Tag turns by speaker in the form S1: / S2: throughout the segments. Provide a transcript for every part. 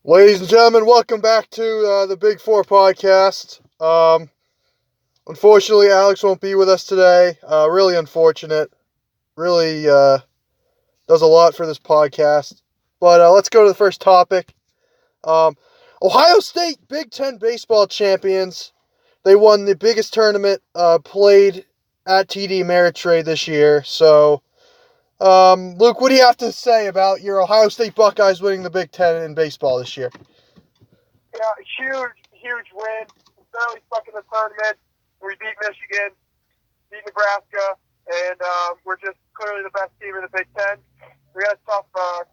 S1: Ladies and gentlemen, welcome back to the Big Four podcast. Unfortunately, Alex won't be with us today. Really unfortunate. Really does a lot for this podcast. But let's go to the first topic. Um, Ohio State Big Ten baseball champions. They won the biggest tournament played at TD Ameritrade this year. So, Luke, what do you have to say about your Ohio State Buckeyes winning the Big Ten in baseball this year?
S2: Yeah, huge win. Barely stuck in the tournament. We beat Michigan, beat Nebraska, and we're just clearly the best team in the Big Ten. We had a tough out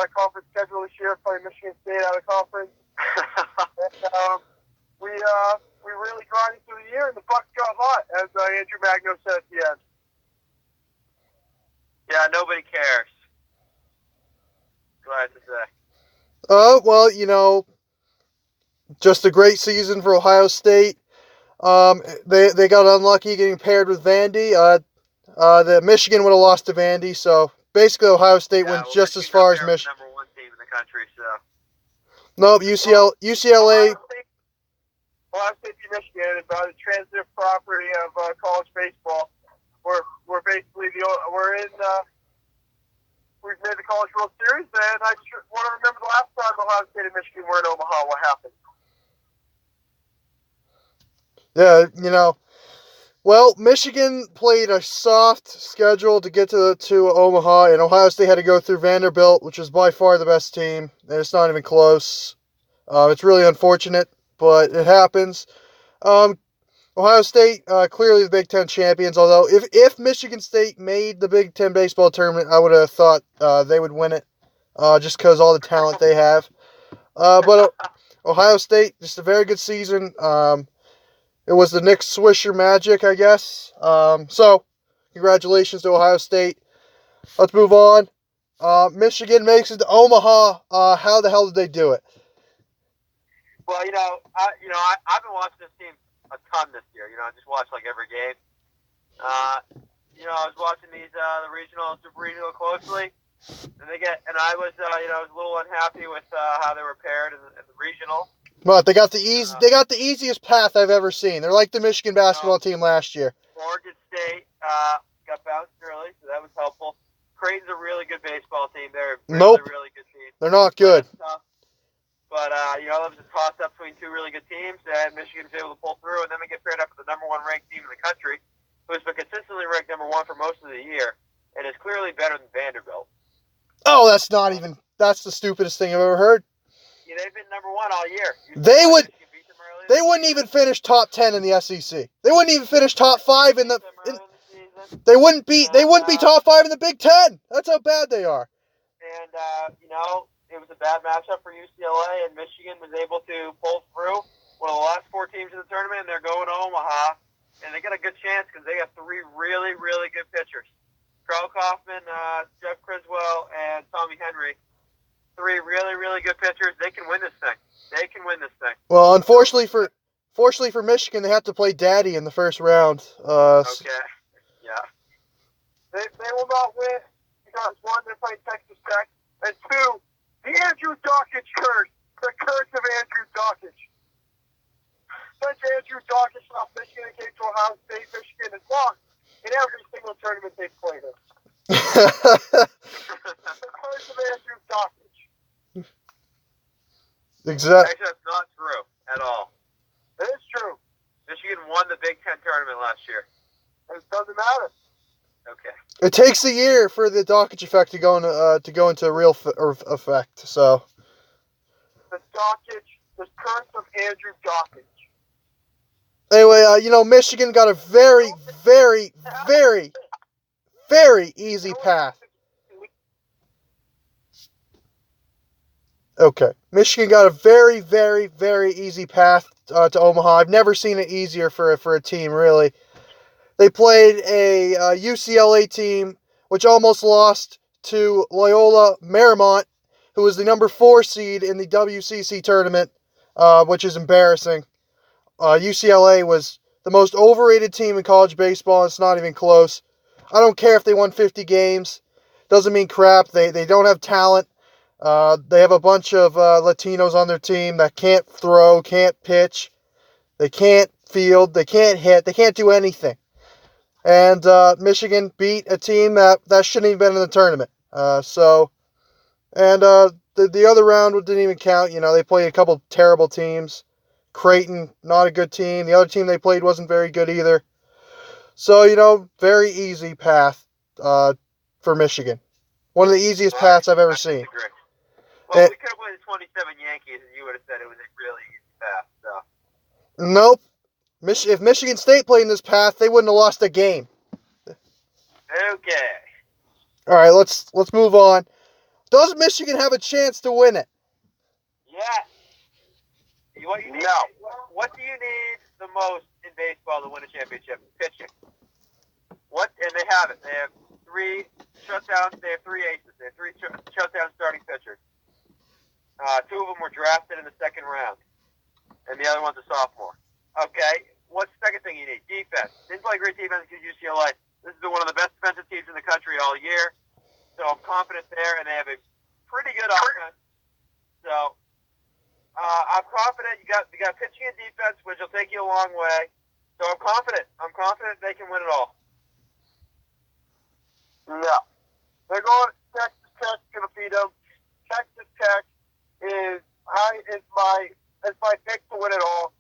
S2: of conference schedule this year, playing Michigan State out of conference. And we really grinded through the year, and the Bucks got hot, as Andrew Magno said at the end.
S3: Yeah, nobody cares. Glad to say.
S1: Well, just a great season for Ohio State. They got unlucky getting paired with Vandy. The Michigan would have lost to Vandy, so basically Ohio State went just as far as Michigan.
S3: Number one team in the country, so.
S1: Nope, UCLA.
S2: Ohio State beat Michigan, and by the transitive property of college baseball, we're basically we've made the College World Series, and I just want to remember the last time Ohio State and Michigan were in Omaha. What happened?
S1: Yeah, well, Michigan played a soft schedule to get to Omaha, and Ohio State had to go through Vanderbilt, which was by far the best team, and it's not even close. It's really unfortunate, but it happens. Ohio State, clearly the Big Ten champions, although if Michigan State made the Big Ten baseball tournament, I would have thought they would win it, just because all the talent they have. But Ohio State, just a very good season. It was the Nick Swisher magic, I guess. So, congratulations to Ohio State. Let's move on. Michigan makes it to Omaha. How the hell did they do it?
S3: Well, I've been watching this team a ton this year. I just watched like every game. I was watching the regional and super regional closely, and I was a little unhappy with how they were paired in the regional.
S1: But they got the easiest path I've ever seen. They're like the Michigan basketball team last year.
S3: Oregon State got bounced early, so that was helpful. Creighton's a really good baseball team. They're a really good team.
S1: They're not good.
S3: But, it was a toss-up between two really good teams, and Michigan was able to pull through, and then they get paired up with the number one ranked team in the country, who's been consistently ranked number one for most of the year, and is clearly better than Vanderbilt.
S1: Oh, that's the stupidest thing I've ever heard.
S3: Yeah, they've been number one all year.
S1: They wouldn't even finish top 10 in the SEC. They wouldn't even finish top 5 in the. They wouldn't be top 5 in the Big Ten. That's how bad they are.
S3: And it was a bad matchup for UCLA, and Michigan was able to pull through. One of the last 4 teams in the tournament, and they're going to Omaha, and they got a good chance because they got 3 really, really good pitchers. Carl Kaufman, Jeff Criswell, and Tommy Henry. 3 really, really good pitchers. They can win this thing.
S1: Well, unfortunately for Michigan, they have to play Daddy in the first round.
S3: Okay. Yeah.
S2: They will not win because 1, they're playing Texas Tech, and 2, the Andrew Dockage curse. The curse of Andrew Dockage. Since Andrew Dockage left Michigan and came to Ohio State, Michigan has lost in every single tournament they've played in. The curse of Andrew Dockage.
S1: Exactly.
S3: Actually, that's not true at all.
S2: It is true.
S3: Michigan won the Big Ten tournament last year.
S2: It doesn't matter.
S3: Okay.
S1: It takes a year for the Dockage effect to go into real effect. So.
S2: The curse of Andrew Dockage.
S1: Anyway, Michigan got a very, very, very, very easy path. Okay. Michigan got a very, very, very easy path to Omaha. I've never seen it easier for a team, really. They played a UCLA team, which almost lost to Loyola Marymount, who was the number 4 seed in the WCC tournament, which is embarrassing. UCLA was the most overrated team in college baseball. It's not even close. I don't care if they won 50 games. Doesn't mean crap. They don't have talent. They have a bunch of Latinos on their team that can't throw, can't pitch, they can't field, they can't hit, they can't do anything. And Michigan beat a team that shouldn't even been in the tournament. The other round didn't even count. They played a couple terrible teams. Creighton, not a good team. The other team they played wasn't very good either. So, very easy path for Michigan. One of the easiest paths I've ever seen.
S3: Well, we could have played the 27 Yankees, and you would have said it was a really easy path. So.
S1: Nope. If Michigan State played in this path, they wouldn't have lost a game.
S3: Okay.
S1: All right, let's move on. Does Michigan have a chance to win it?
S3: Yes. What you need?
S2: No.
S3: What do you need the most in baseball to win a championship? Pitching. And they have it. They have 3 shutdowns. They have 3 aces. They have 3 shutdown starting pitchers. 2 of them were drafted in the second round, and the other one's a sophomore. Okay. What's the second thing you need? Defense. Didn't play great defense against UCLA. This is one of the best defensive teams in the country all year. So I'm confident there, and they have a pretty good offense. So I'm confident you got pitching and defense, which will take you a long way. So I'm confident. They can win it all.
S2: No. They're going Texas Tech's going to beat them. Texas Tech is my pick to win it all.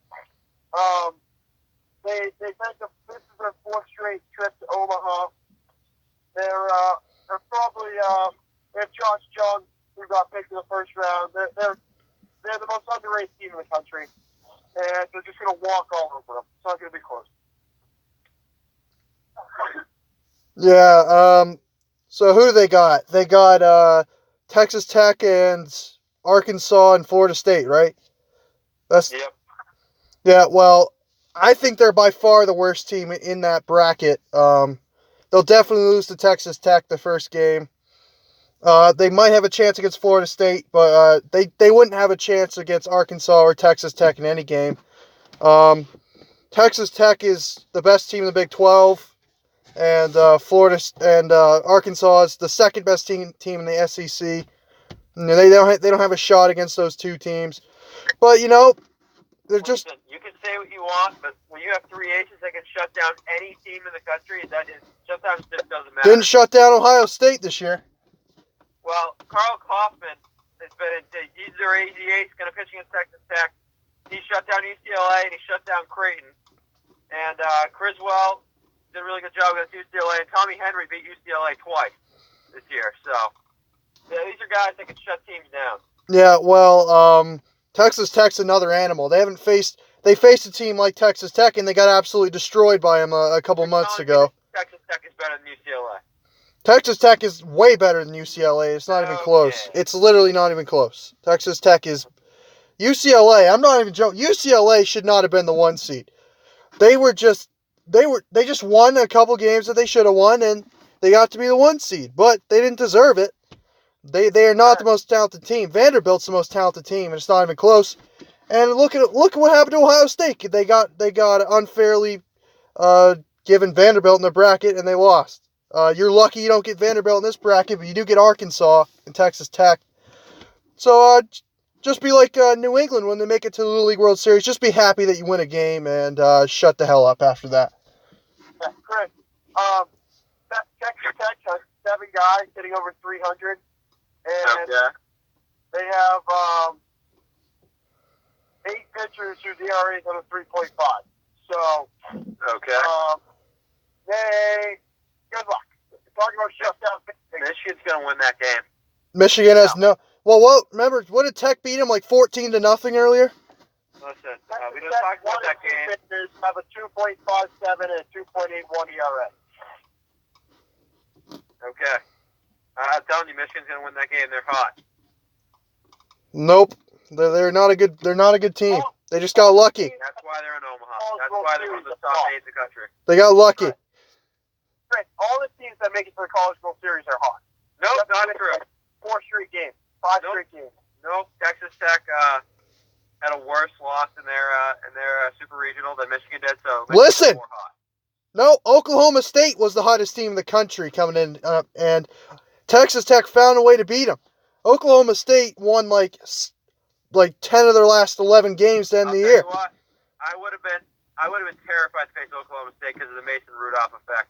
S2: They think this is their 4th straight trip to Omaha. They're probably they have Josh Jung, who got picked in the first round. They're the most underrated team in the country, and they're just going to walk all over them. It's not going to be close.
S1: Yeah. So who do they got? They got Texas Tech and Arkansas and Florida State, right?
S3: Yep.
S1: Yeah. Well, I think they're by far the worst team in that bracket. They'll definitely lose to Texas Tech the first game. They might have a chance against Florida State, but they wouldn't have a chance against Arkansas or Texas Tech in any game. Texas Tech is the best team in the Big 12, and Florida and Arkansas is the second best team in the SEC. They don't have a shot against those 2 teams, but they're just.
S3: Listen, you can say what you want, but when you have 3 aces that can shut down any team in the country, sometimes it just doesn't matter.
S1: Didn't shut down Ohio State this year.
S3: Well, Carl Kaufman he's their ace, kind of pitching at Texas Tech. He shut down UCLA and he shut down Creighton. And Criswell did a really good job against UCLA. And Tommy Henry beat UCLA twice this year. So yeah, these are guys that can shut teams down.
S1: Yeah, well, Texas Tech's another animal. They faced a team like Texas Tech, and they got absolutely destroyed by them a couple months ago.
S3: Texas Tech is better than UCLA.
S1: Texas Tech is way better than UCLA. It's not even close. It's literally not even close. Texas Tech is UCLA. I'm not even joking. UCLA should not have been the 1 seed. They just won a couple games that they should have won, and they got to be the 1 seed. But they didn't deserve it. They are not the most talented team. Vanderbilt's the most talented team, and it's not even close. And look at what happened to Ohio State. They got unfairly given Vanderbilt in the bracket, and they lost. You're lucky you don't get Vanderbilt in this bracket, but you do get Arkansas and Texas Tech. So just be like New England when they make it to the Little League World Series. Just be happy that you win a game and shut the hell up after that.
S2: That's correct. Texas Tech has 7 guys hitting over 300, and they have 8 pitchers whose ERA is under 3.5. So, good luck. Talking about shutdown.
S3: Michigan's going to win that game.
S1: Michigan has no. Well, remember, what did Tech beat them, like 14-0 earlier?
S3: Listen, we just talked about that game.
S2: Pitchers have a 2.57 and a 2.81 ERA.
S3: Okay. I'm telling you, Michigan's going to win that game. They're hot.
S1: Nope. They're not a good team. They just got lucky.
S3: That's why they're in Omaha. That's why they're one of the top 8 in the country.
S1: They got lucky.
S2: All the teams that make it to the College World Series are hot.
S3: Nope, not true.
S2: 4 straight games. 5 straight games.
S3: Nope. Texas Tech had a worse loss in their super regional than Michigan did. So
S1: listen. No, Oklahoma State was the hottest team in the country coming in, and Texas Tech found a way to beat them. Oklahoma State won like 10 of their last 11 games to end
S3: I'll
S1: the
S3: tell
S1: year.
S3: you what, I would have been terrified to face Oklahoma State because of the Mason Rudolph effect.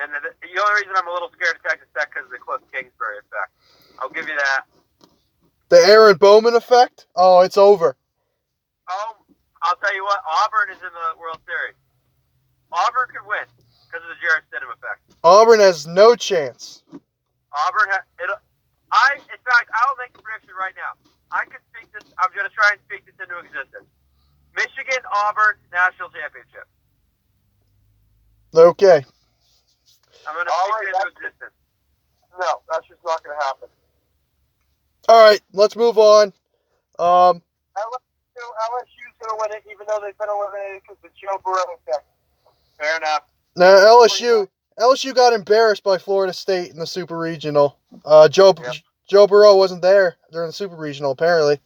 S3: And the only reason I'm a little scared of Texas Tech because of the Cliff Kingsbury effect. I'll give you that.
S1: The Aaron Bowman effect? Oh, it's over.
S3: Oh, I'll tell you what, Auburn is in the World Series. Auburn could win because of the Jarrett Stidham effect.
S1: Auburn has no chance.
S3: In fact, I'll make a prediction right now. I'm going to try and speak this into existence. Michigan, Auburn, national championship.
S1: Okay.
S3: I'm going to speak it into existence.
S2: No, that's just not going to happen.
S1: All right, let's move on.
S2: LSU's going to win it, even though they've been eliminated because of the Joe Burrow effect.
S3: Fair enough.
S1: Now LSU got embarrassed by Florida State in the Super Regional. Joe Burrow wasn't there during the Super Regional, apparently.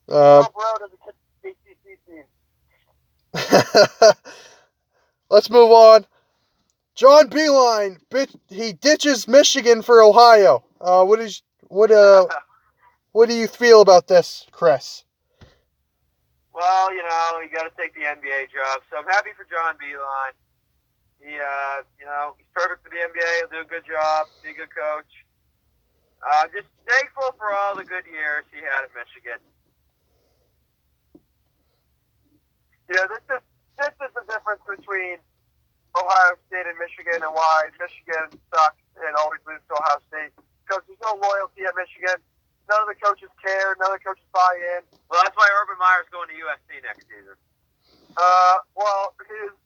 S2: Joe Burrow doesn't get the ACC team.
S1: Let's move on. John Beeline, he ditches Michigan for Ohio. What do you feel about this, Chris?
S3: Well, you got to take the NBA job. So I'm happy for John Beeline. He's perfect for the NBA. He'll do a good job. Be a good coach. Just thankful for all the good years he had at Michigan.
S2: This is the difference between Ohio State and Michigan and why Michigan sucks and always loses to Ohio State. Because there's no loyalty at Michigan. None of the coaches care. None of the coaches buy in.
S3: Well, that's why Urban Meyer's going to USC next season.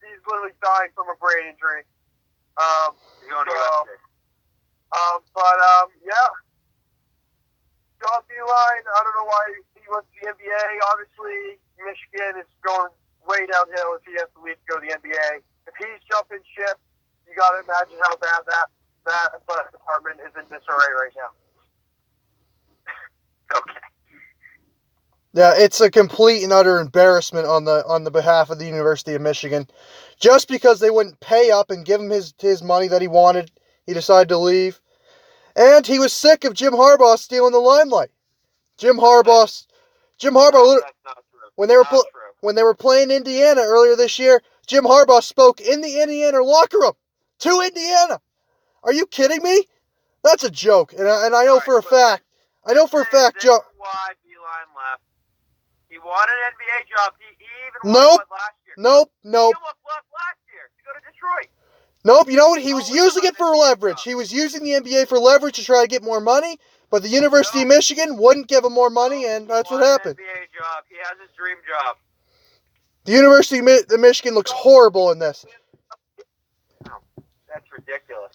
S2: He's literally dying from a brain injury.
S3: He's going to USC.
S2: Yeah. John Beeline, I don't know why he went to the NBA. Obviously, Michigan is going way downhill if he has to leave to go to the NBA. If he's jumping ship, you got to imagine how bad that athletic department is in disarray right now.
S3: Okay.
S1: Yeah, it's a complete and utter embarrassment on the behalf of the University of Michigan. Just because they wouldn't pay up and give him his money that he wanted, he decided to leave. And he was sick of Jim Harbaugh stealing the limelight. Jim Harbaugh, when they were playing Indiana earlier this year, Jim Harbaugh spoke in the Indiana locker room to Indiana. Are you kidding me? That's a joke. And I know for a fact. Joe.
S3: Why Beeline left? He wanted an NBA job. He even
S1: Nope.
S3: won last year.
S1: Nope.
S3: He almost left last year to go to Detroit.
S1: Nope. You know what? He was using it for leverage. He was using the NBA for leverage to try to get more money, but the University of Michigan wouldn't give him more money, and that's what happened.
S3: NBA job. He has his dream job.
S1: The University of Michigan looks horrible in this.
S3: That's ridiculous.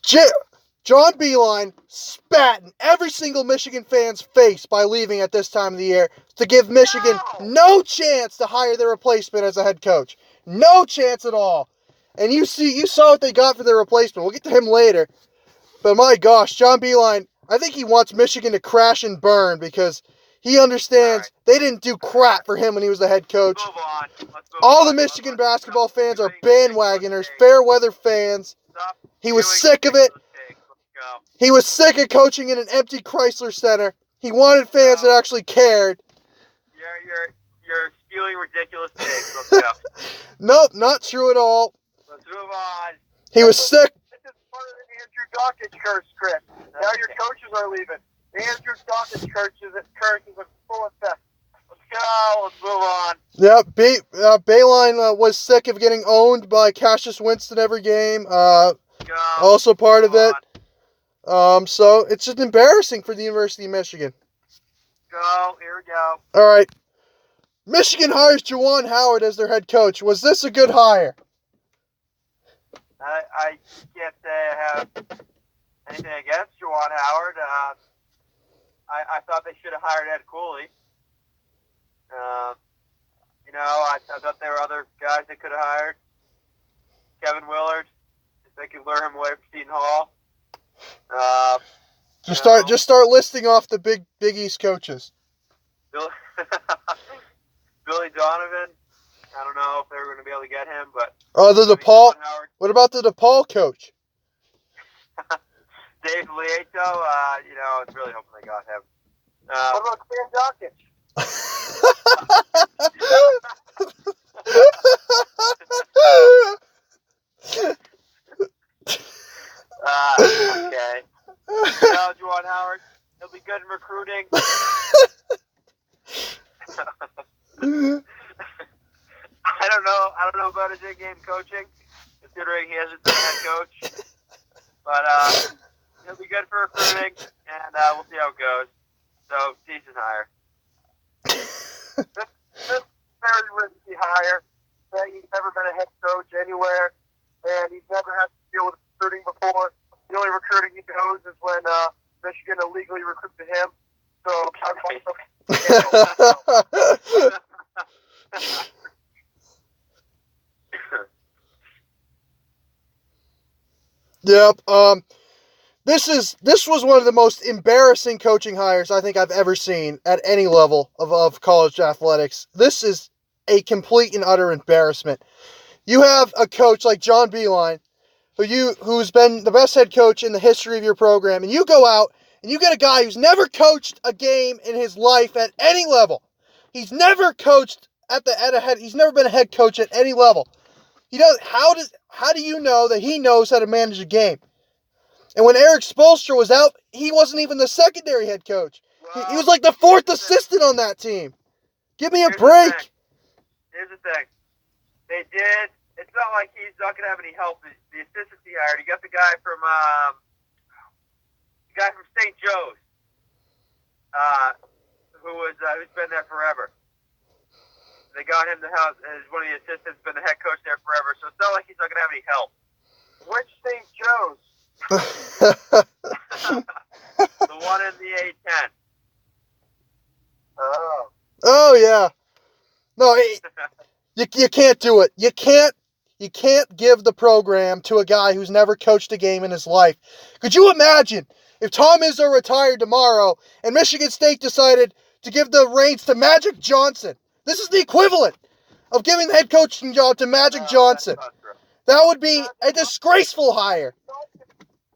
S1: John Beeline spat in every single Michigan fan's face by leaving at this time of the year to give Michigan no chance to hire their replacement as a head coach. No chance at all. And you saw what they got for their replacement. We'll get to him later. But my gosh, John Beeline, I think he wants Michigan to crash and burn because he understands they didn't do crap for him when he was the head coach.
S3: Let's move on.
S1: All the Michigan basketball fans are bandwagoners, fair weather fans. He was sick of it. He was sick of coaching in an empty Chrysler Center. He wanted fans that actually cared.
S3: You're spewing ridiculous takes. Let's go.
S1: Nope, not true at all.
S3: Let's move on.
S1: He was sick.
S2: This is part of the Andrew Dawkins curse, Chris. Now your coaches are leaving. The Andrew Dawkins curse is in full effect.
S3: Let's go. Let's move on.
S1: Yeah, Beeline was sick of getting owned by Cassius Winston every game. Also part of it. So it's just embarrassing for the University of Michigan.
S3: Here we go.
S1: All right. Michigan hires Juwan Howard as their head coach. Was this a good hire?
S3: I can't say I have anything against Juwan Howard. I thought they should have hired Ed Cooley. I thought there were other guys they could have hired. Kevin Willard, if they could lure him away from Seton Hall.
S1: Just start listing off the big East coaches.
S3: Billy Donovan. I don't know if they were going to be able to get him, but
S1: what about the DePaul coach?
S3: Dave Lieto. I was really hoping they got him.
S2: What about Stan Jokic?
S3: Okay. Now, Juwan Howard, he'll be good in recruiting. I don't know about his in-game coaching, considering he hasn't been a head coach. But he'll be good for recruiting, and we'll see how it goes. So, decent hire.
S2: This very risky hire. He's never been a head coach anywhere, and he's never had to deal with recruiting before. The only recruiting he knows is when Michigan illegally recruited him. So,
S1: Yep. This was one of the most embarrassing coaching hires I think I've ever seen at any level of college athletics. This is a complete and utter embarrassment. You have a coach like John Beilein, who's been the best head coach in the history of your program, and you go out and you get a guy who's never coached a game in his life at any level. He's never coached he's never been a head coach at any level. How do you know that he knows how to manage a game? And when Eric Spoelstra was out, he wasn't even the secondary head coach. He was like the fourth assistant on that team. Give me a break.
S3: Here's the thing. They did. It's not like he's not going to have any help. The assistants he hired, he got the guy from St. Joe's, who's been there forever. They got him to help as one of the assistants, been the head coach there forever. So it's not like he's not going to have any help.
S2: Which St. Joe's?
S3: The one in the A10.
S1: Oh yeah. No, you can't do it. You can't give the program to a guy who's never coached a game in his life. Could you imagine if Tom Izzo retired tomorrow and Michigan State decided to give the reins to Magic Johnson? This is the equivalent of giving the head coaching job to Magic Johnson. That would be a disgraceful hire.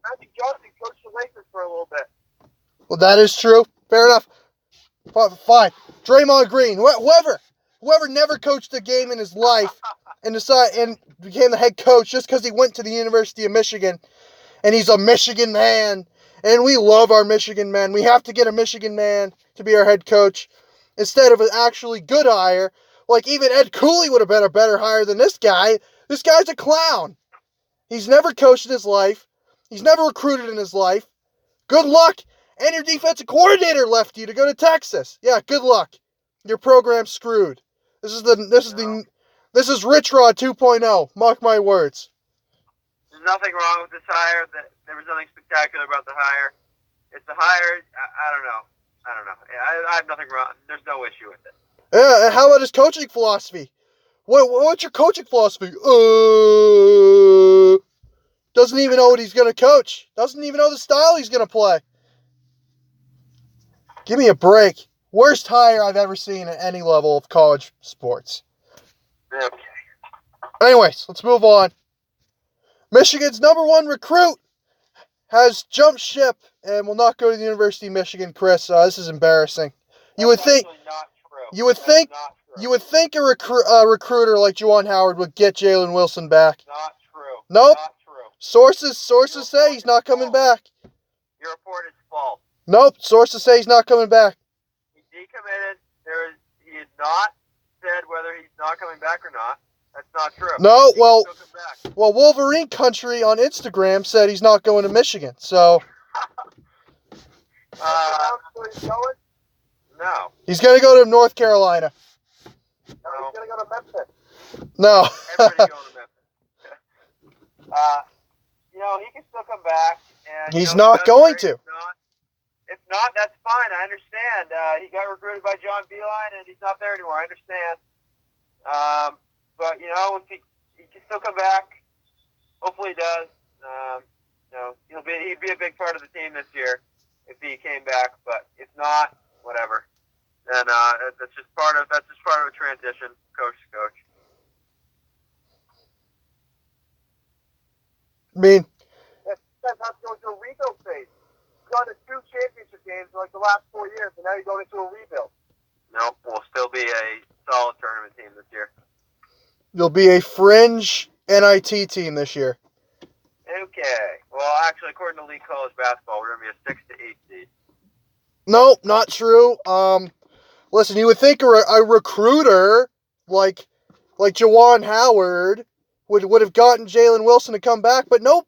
S2: Magic Johnson coached the Lakers for a little bit.
S1: Well, that is true. Fair enough. Fine. Draymond Green, whoever never coached a game in his life and became the head coach just because he went to the University of Michigan and he's a Michigan man and we love our Michigan man. We have to get a Michigan man to be our head coach instead of an actually good hire. Like even Ed Cooley would have been a better hire than this guy. This guy's a clown. He's never coached in his life. He's never recruited in his life. Good luck. And your defensive coordinator left you to go to Texas. Yeah, good luck. Your program's screwed. This is Rich Rod 2.0. Mark my words.
S3: There's nothing wrong with this hire. There was nothing spectacular about the hire. It's a hire. I don't know. I have nothing wrong. There's no issue with it.
S1: Yeah, and how about his coaching philosophy? What's your coaching philosophy? Doesn't even know what he's going to coach. Doesn't even know the style he's going to play. Give me a break. Worst hire I've ever seen at any level of college sports.
S3: Okay.
S1: Anyways, let's move on. Michigan's #1 recruit has jumped ship and will not go to the University of Michigan. Chris, this is embarrassing. You would think a recruiter like Juwan Howard would get Jalen Wilson back.
S3: Not true.
S1: Nope.
S3: Not true.
S1: Sources say he's not coming back.
S3: Your report is false.
S1: Nope. Sources say he's not coming back.
S3: He decommitted. He has not said whether he's not coming back or not. That's not true.
S1: No, well, Wolverine Country on Instagram said he's not going to Michigan. So,
S3: no.
S1: He's going to go to North Carolina.
S2: No, he's going to go to Memphis.
S1: No.
S3: Everybody's going to Memphis. He can still come back. And,
S1: he's not going to.
S3: If not, that's fine. I understand. He got recruited by John Beilein, and he's not there anymore. I understand. But, if he can still come back, hopefully he does. He'd be a big part of the team this year if he came back. But if not, whatever. Then that's just part of a transition, coach to coach.
S1: I mean,
S2: that's going to a Rico phase. gone to 2 championship games in like the last 4 years, and now you're going into a rebuild.
S3: Nope, we'll still be a solid tournament team this year.
S1: You'll be a fringe NIT team this year.
S3: Okay. Well, actually, according to League College Basketball, we're going to be a 6 to 8 seed.
S1: Nope, not true. Listen, you would think a recruiter like Jawan Howard would have gotten Jalen Wilson to come back, but nope.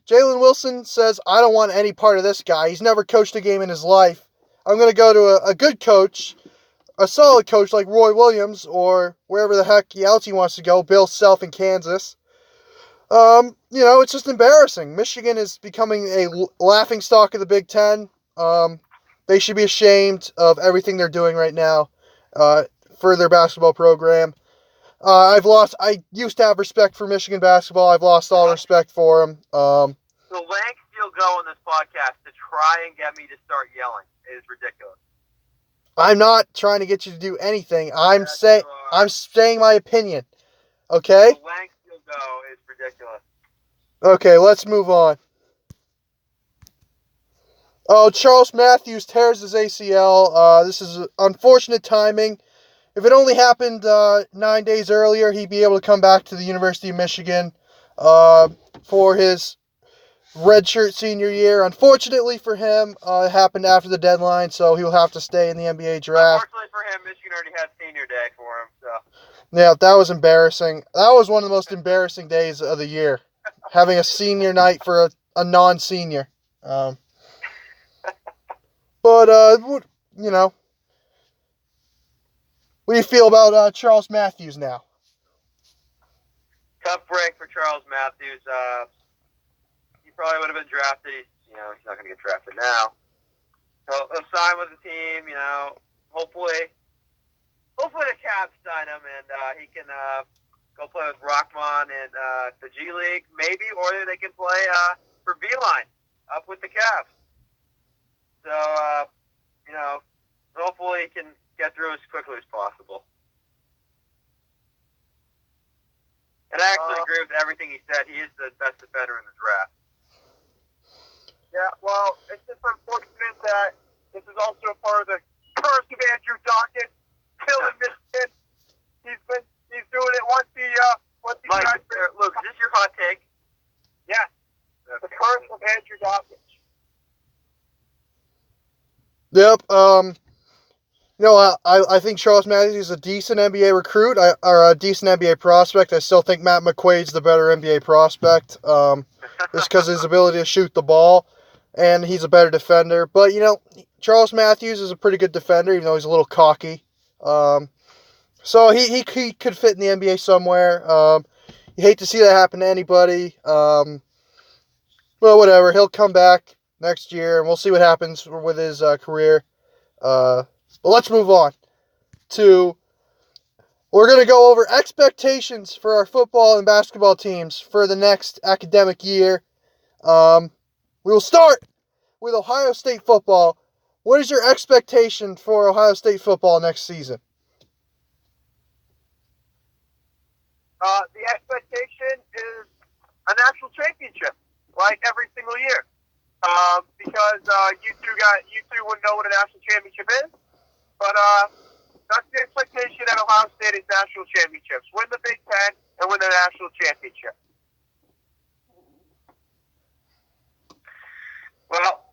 S1: Jalen Wilson says, I don't want any part of this guy. He's never coached a game in his life. I'm going to go to a good coach, a solid coach like Roy Williams or wherever the heck else he wants to go, Bill Self in Kansas. It's just embarrassing. Michigan is becoming a laughingstock of the Big Ten. They should be ashamed of everything they're doing right now for their basketball program. I used to have respect for Michigan basketball. I've lost all respect for them.
S3: The lengths you'll go on this podcast to try and get me to start yelling is ridiculous.
S1: I'm not trying to get you to do anything. I'm saying my opinion. Okay?
S3: The lengths you'll go is ridiculous.
S1: Okay, let's move on. Oh, Charles Matthews tears his ACL. This is unfortunate timing. If it only happened 9 days earlier, he'd be able to come back to the University of Michigan for his redshirt senior year. Unfortunately for him, it happened after the deadline, so he'll have to stay in the NBA draft.
S3: Unfortunately for him, Michigan already had senior day for him. So.
S1: Yeah, that was embarrassing. That was one of the most embarrassing days of the year, having a senior night for a non-senior. But what do you feel about Charles Matthews now?
S3: Tough break for Charles Matthews. He probably would have been drafted. He's not going to get drafted now. So he'll sign with the team. Hopefully the Cavs sign him and he can go play with Rockman in the G League, maybe, or they can play for V-Line up with the Cavs. So hopefully he can get through as quickly as possible. And I actually agree with everything he said. He is the best defender in the draft.
S2: Yeah, well, it's just unfortunate that this is also a part of the curse of Andrew Dawkins, killing Michigan. He's doing it once he
S3: Mike, Luke, is this your hot take?
S2: Yeah. The curse of Andrew Dawkins.
S1: Yep. I think Charles Matthews is a decent NBA recruit or a decent NBA prospect. I still think Matt McQuaid's the better NBA prospect just because of his ability to shoot the ball, and he's a better defender. But, Charles Matthews is a pretty good defender, even though he's a little cocky. So he could fit in the NBA somewhere. You hate to see that happen to anybody. Well, whatever. He'll come back next year, and we'll see what happens with his career. But let's move on to, we're going to go over expectations for our football and basketball teams for the next academic year. We will start with Ohio State football. What is your expectation for Ohio State football next season?
S2: The expectation is a national championship, like every single year. Because you two wouldn't know what a national championship is. But that's the expectation at Ohio State is national championships. Win the Big Ten and win the national championship.
S3: Well,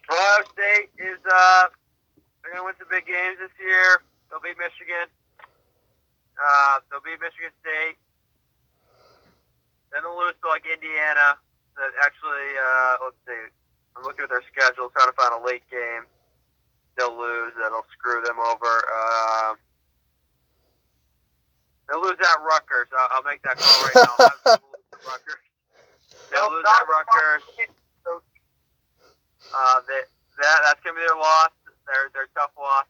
S3: Ohio State is they're going to win some big games this year. They'll beat Michigan. They'll beat Michigan State. Then they'll lose to Indiana. That actually, let's see. I'm looking at their schedule, trying to find a late game. They'll lose. That'll screw them over. They'll lose at Rutgers. I'll make that call right now. Rutgers. They'll lose at Rutgers. That's going to be their loss. Their tough loss.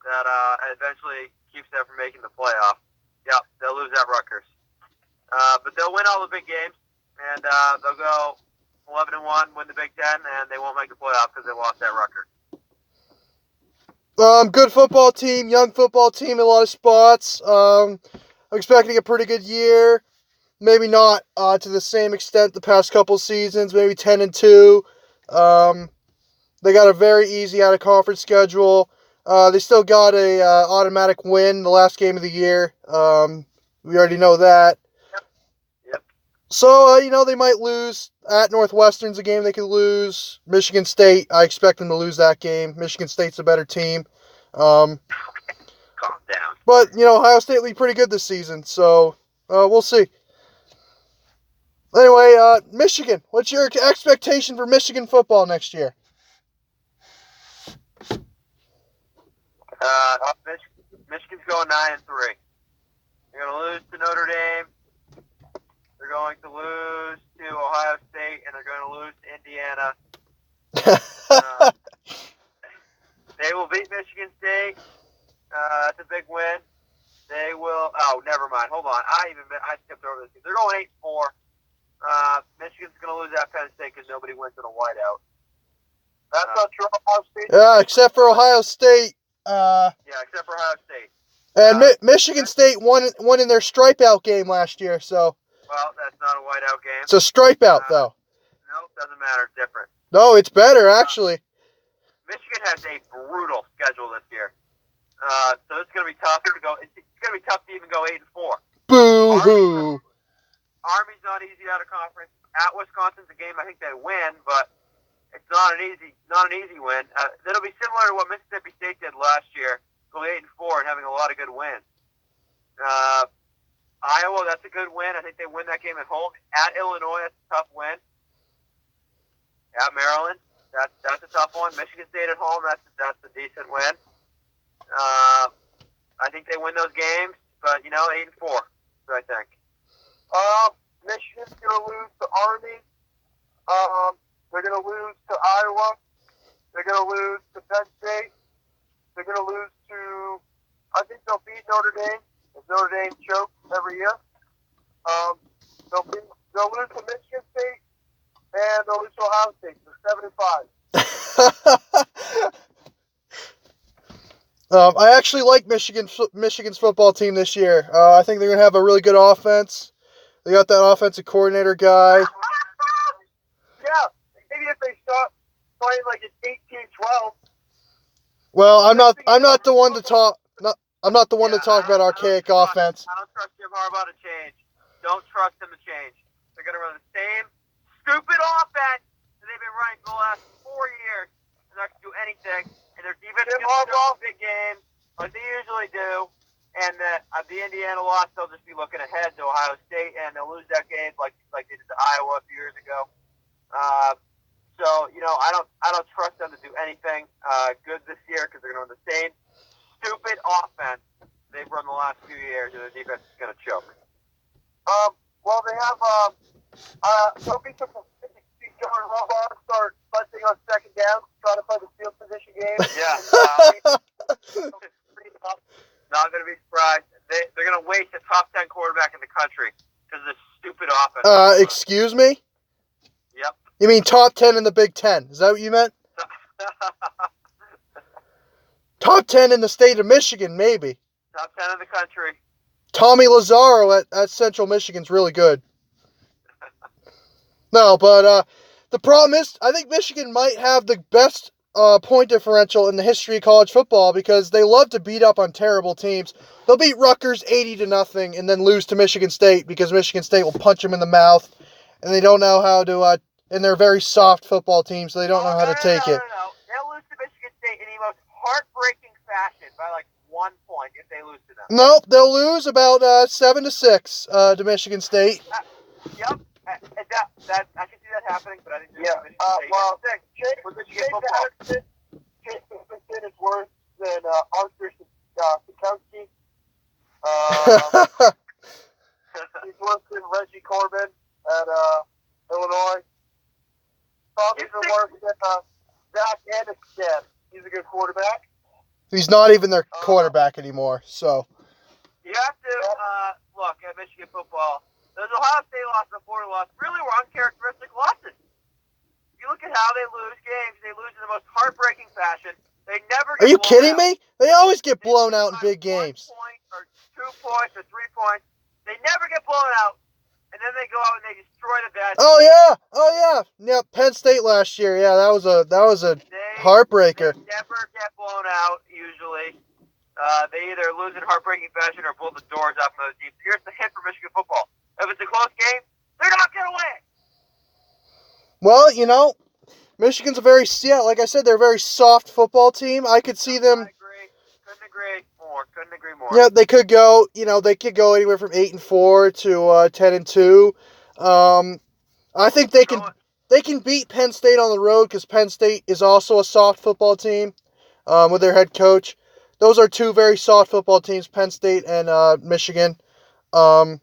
S3: That eventually keeps them from making the playoff. Yep, they'll lose at Rutgers. But they'll win all the big games. And they'll go 11-1, win the Big Ten, and they won't make the playoff because they lost at Rutgers.
S1: Good football team, young football team in a lot of spots. I'm expecting a pretty good year. Maybe not to the same extent the past couple seasons, maybe 10-2. They got a very easy out-of-conference schedule. They still got a automatic win the last game of the year. We already know that.
S3: Yep.
S1: So, they might lose. At Northwestern's a game they could lose. Michigan State, I expect them to lose that game. Michigan State's a better team.
S3: Calm down.
S1: But, Ohio State will be pretty good this season, so we'll see. Anyway, Michigan, what's your expectation for Michigan football next year?
S3: Michigan's going 9-3. They're going to lose to Notre Dame. They're going to lose to Ohio State, and they're going to lose to Indiana. They will beat Michigan State. That's a big win. They will. Oh, never mind. Hold on. I skipped over this. They're going 8-4. Michigan's going to lose at Penn State because nobody wins in a whiteout.
S2: That's not true. Ohio State.
S1: Yeah, except for Ohio State.
S3: Except for Ohio State.
S1: And Michigan State won in their stripe out game last year, so.
S3: Well, that's not a whiteout game.
S1: It's a stripe out, though.
S3: No, doesn't matter. It's different.
S1: No, it's better, actually.
S3: Michigan has a brutal schedule this year. So it's going to be tough to go. It's going to be tough to even go 8-4.
S1: Boo-hoo.
S3: Army's not easy out of conference. At Wisconsin's a game I think they win, but it's not an easy win. That'll be similar to what Mississippi State did last year, going 8-4 and having a lot of good wins. Iowa, that's a good win. I think they win that game at home. At Illinois, that's a tough win. At Maryland, that's a tough one. Michigan State at home, that's a decent win. I think they win those games, but 8-4. So I think.
S2: Michigan's going to lose to Army. They're going to lose to Iowa. They're going to lose to Penn State. They're going to lose to, I think they'll beat Notre Dame. If Notre Dame chokes every year. They'll lose to Michigan State, and they'll lose to Ohio State. They're 7-5.
S1: I actually like Michigan's football team this year. I think they're going to have a really good offense. They got that offensive coordinator guy.
S2: Yeah, maybe if they start playing like it's 18-12.
S1: Well, I'm not the one to talk. I'm not the one to talk about archaic offense.
S3: I don't trust Jim Harbaugh to change. Don't trust him to change. They're going to run the same stupid offense that they've been running for the last 4 years. They're not going to do anything. And their defense is going to go big games like they usually do. And the Indiana loss, they'll just be looking ahead to Ohio State, and they'll lose that game like they did to Iowa a few years ago. So I don't trust them to do anything good this year because they're going to run the same stupid offense they've run the last few years, and their defense is going to choke.
S2: Well, they have don't be surprised to see John Harbaugh start busting on second down, trying to play the field position game.
S3: Yeah. Not going to be surprised. They're going to waste a top 10 quarterback in the country because of this stupid offense.
S1: Excuse me?
S3: Yep.
S1: You mean top 10 in the Big Ten? Is that what you meant? Top 10 in the state of Michigan, maybe.
S3: Top 10 in the country.
S1: Tommy Lazzaro at Central Michigan's really good. No, but the problem is, I think Michigan might have the best point differential in the history of college football because they love to beat up on terrible teams. They'll beat Rutgers 80-0 and then lose to Michigan State because Michigan State will punch them in the mouth, and they don't know how to. And they're a very soft football team, so they don't know how to take it.
S3: No. They'll lose to Michigan State in the most heartbreaking fashion by like 1 point if they lose to them.
S1: Nope, they'll lose about 7-6 to Michigan State.
S3: Yep. That I can see that happening, but I think Michigan State.
S2: Chase Patterson is worse than Arthur Sikowski. He's worse than Reggie Corbin at Illinois. Probably even worse than Zach Anderson. He's a good quarterback.
S1: He's not even their quarterback anymore, so.
S3: You have to look at Michigan football. Those Ohio State losses and Florida losses really were uncharacteristic losses. You look at how they lose games; they lose in the most heartbreaking fashion. They never.
S1: Are you kidding me? They always get blown out in big games.
S3: 1 point or 2 points or 3 points. They never get blown out, and and then they go out and they destroy the bad team.
S1: Oh yeah. Yeah, Penn State last year. Yeah, that was a heartbreaker.
S3: They never get blown out, usually. They either lose in heartbreaking fashion or blow the doors off another team. Here's the hit for Michigan football. If it's a close game, they're not going to win.
S1: Well, Michigan's like I said, they're a very soft football team. I could see them.
S3: I agree. Couldn't agree more.
S1: Yeah, they could go. Anywhere from 8-4 to 10-2. I think they can beat Penn State on the road because Penn State is also a soft football team with their head coach. Those are two very soft football teams, Penn State and Michigan. I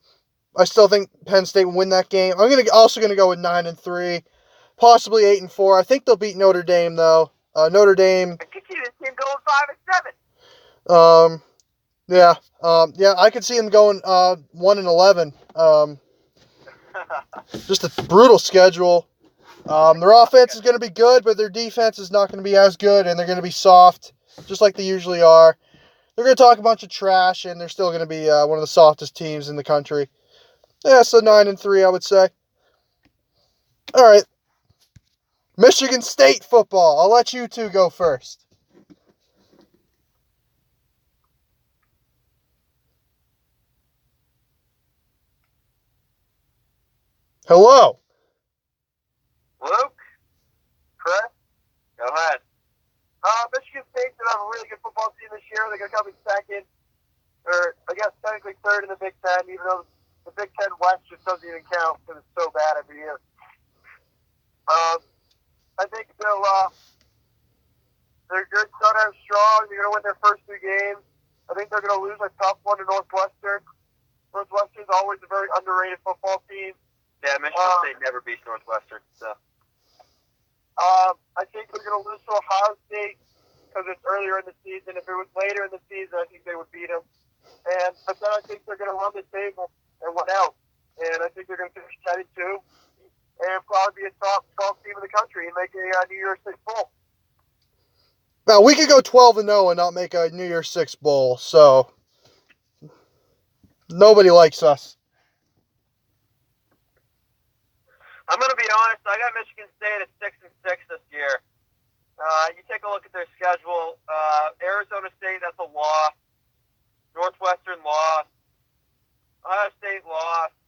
S1: still think Penn State will win that game. I'm also gonna go with 9-3, possibly 8-4. I think they'll beat Notre Dame though. Notre Dame.
S3: I could see this team going 5-7.
S1: Yeah, I could see them going 1-11. Just a brutal schedule. Their offense is going to be good, but their defense is not going to be as good, and they're going to be soft, just like they usually are. They're going to talk a bunch of trash, and they're still going to be one of the softest teams in the country. Yeah, so 9-3, I would say. All right. Michigan State football. I'll let you two go first. Hello.
S2: Luke? Chris?
S3: Go ahead.
S2: Michigan State's going to have a really good football team this year. They're going to come in second, or I guess technically third in the Big Ten, even though the Big Ten West just doesn't even count because it's so bad every year. I think they're good, start out strong. They're going to win their first 2 games. I think they're going to lose a tough one to Northwestern. Northwestern's always a very underrated football team.
S3: Yeah, Michigan State never beats Northwestern. So.
S2: I think they're going to lose to Ohio State because it's earlier in the season. If it was later in the season, I think they would beat them. But then I think they're going to run the table and win out. And I think they're going to finish 10-2 and probably be a top 12 team in the country and make a New Year's Six bowl.
S1: Now, we could go 12-0 and not make a New Year's Six bowl, so nobody likes us.
S3: I'm going to be honest. I got Michigan State at 6-6 this year. You take a look at their schedule. Arizona State, that's a loss. Northwestern lost. Ohio State lost.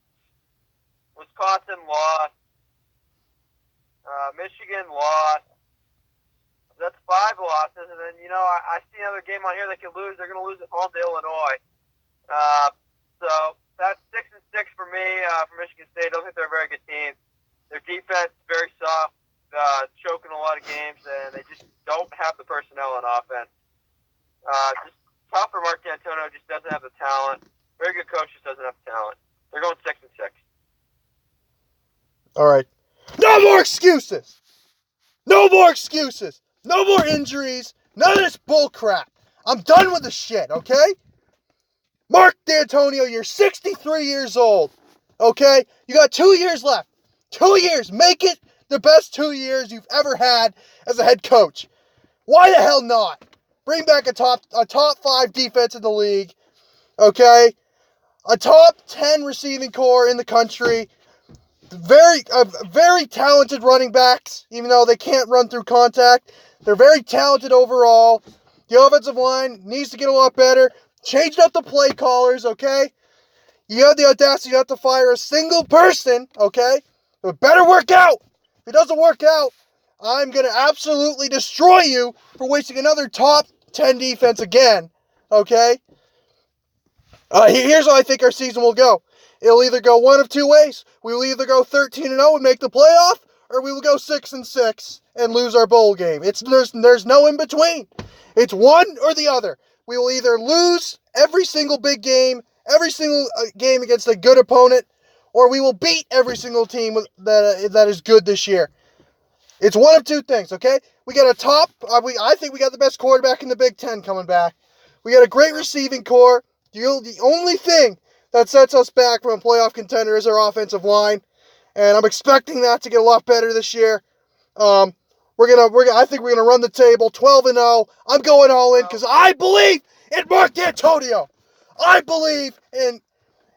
S3: Wisconsin lost. Michigan lost. That's 5 losses. And then, I see another game on here they could lose. They're going to lose at home to Illinois. So that's 6-6 for me for Michigan State. I don't think they're a very good team. Their defense is very soft, choking a lot of games, and they just don't have the personnel on offense. Just tough for Mark D'Antonio, just doesn't have the talent. Very good coach, just doesn't have the talent. They're going 6-6.
S1: All right. No more excuses! No more excuses! No more injuries! None of this bull crap! I'm done with the shit, okay? Mark D'Antonio, you're 63 years old, okay? You got 2 years left. 2 years. Make it the best 2 years you've ever had as a head coach. Why the hell not? Bring back a top 5 defense in the league. Okay? A top 10 receiving core in the country. Very talented running backs, even though they can't run through contact. They're very talented overall. The offensive line needs to get a lot better. Change up the play callers, okay? You have the audacity not to fire a single person, okay? It better work out. If it doesn't work out, I'm going to absolutely destroy you for wasting another top 10 defense again. Okay? Here's how I think our season will go. It'll either go one of 2 ways. We will either go 13-0 and make the playoff, or we will go 6-6 and lose our bowl game. There's no in between. It's one or the other. We will either lose every single big game, every single game against a good opponent, or we will beat every single team that is good this year. It's one of 2 things, okay? We got I think we got the best quarterback in the Big Ten coming back. We got a great receiving core. The only thing that sets us back from a playoff contender is our offensive line, and I'm expecting that to get a lot better this year. I think we're gonna run the table 12-0. I'm going all in because I believe in Mark D'Antonio. I believe in